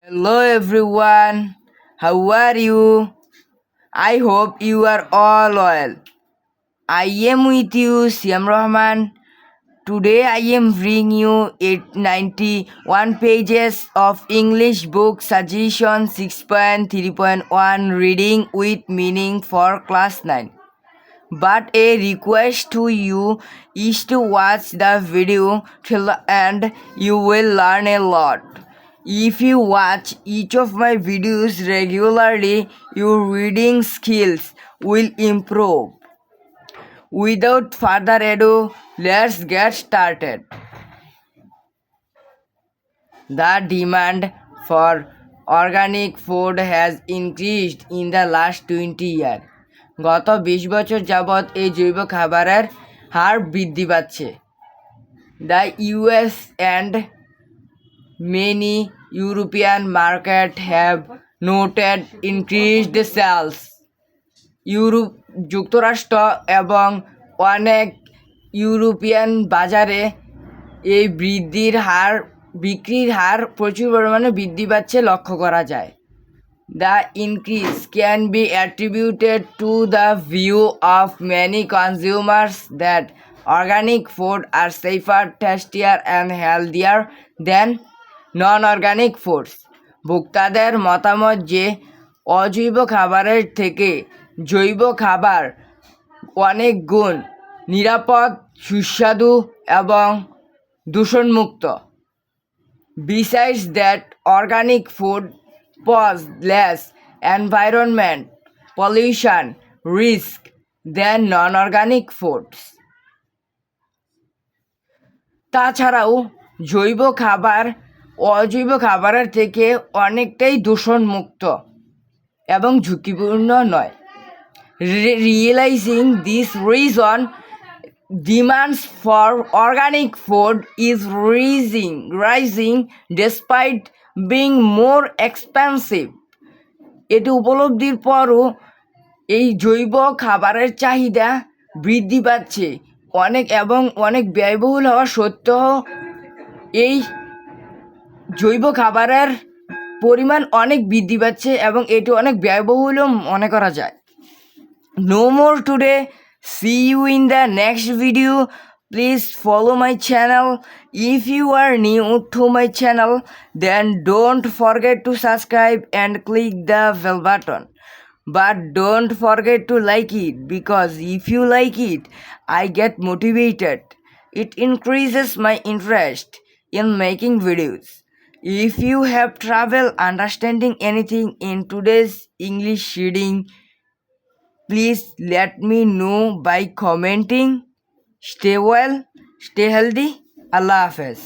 Hello everyone, how are you? I hope you are all well. I am with you, Siam Rahman. Today I am bringing you 891 pages of English book suggestion 6.3.1 reading with meaning for class 9. But a request to you is to watch the video till the end. You will learn a lot. If you watch each of my videos regularly, your reading skills will improve. Without further ado, let's get started. The demand for organic food has increased in the last 20 years. গত 20 বছর যাবৎ এই জৈব খাবারের হার বৃদ্ধি পাচ্ছে। The US and many European markets have noted increased sales. Europe যুক্তরাষ্ট্র এবং অনেক ইউরোপিয়ান বাজারে এই বিক্রির হার প্রচুর পরিমাণে বৃদ্ধি পাচ্ছে লক্ষ্য করা যায়। The increase can be attributed to the view of many consumers that organic food are safer, tastier and healthier than non-organic foods. ভোক্তাদের মতামত যে অজৈব খাবারের থেকে জৈব খাবার অনেক গুণ নিরাপদ, সুস্বাদু এবং দূষণমুক্ত। Besides that, organic food pose less environment pollution risk than non-organic foods. তাছাড়াও জৈব খাবার অজৈব খাবারের থেকে অনেকটাই দূষণমুক্ত এবং ঝুঁকিপূর্ণ নয়। Realizing this reason, demands for organic food is rising despite being more expensive. এটি উপলব্ধির পরও এই জৈব খাবারের চাহিদা বৃদ্ধি পাচ্ছে অনেক ব্যয়বহুল হওয়া সত্ত্বেও এই জৈব খাবারের পরিমাণ অনেক বৃদ্ধি পাচ্ছে এবং এটি অনেক ব্যয়বহুলও মনে করা যায়। No more today. See you in the next video. Please follow my channel. If you are new to my channel, then don't forget to subscribe and click the bell button. But don't forget to like it, because if you like it, I get motivated. It increases my interest in making videos. If you have trouble understanding anything in today's English reading, please let me know by commenting. Stay well, stay healthy. Allah Hafiz.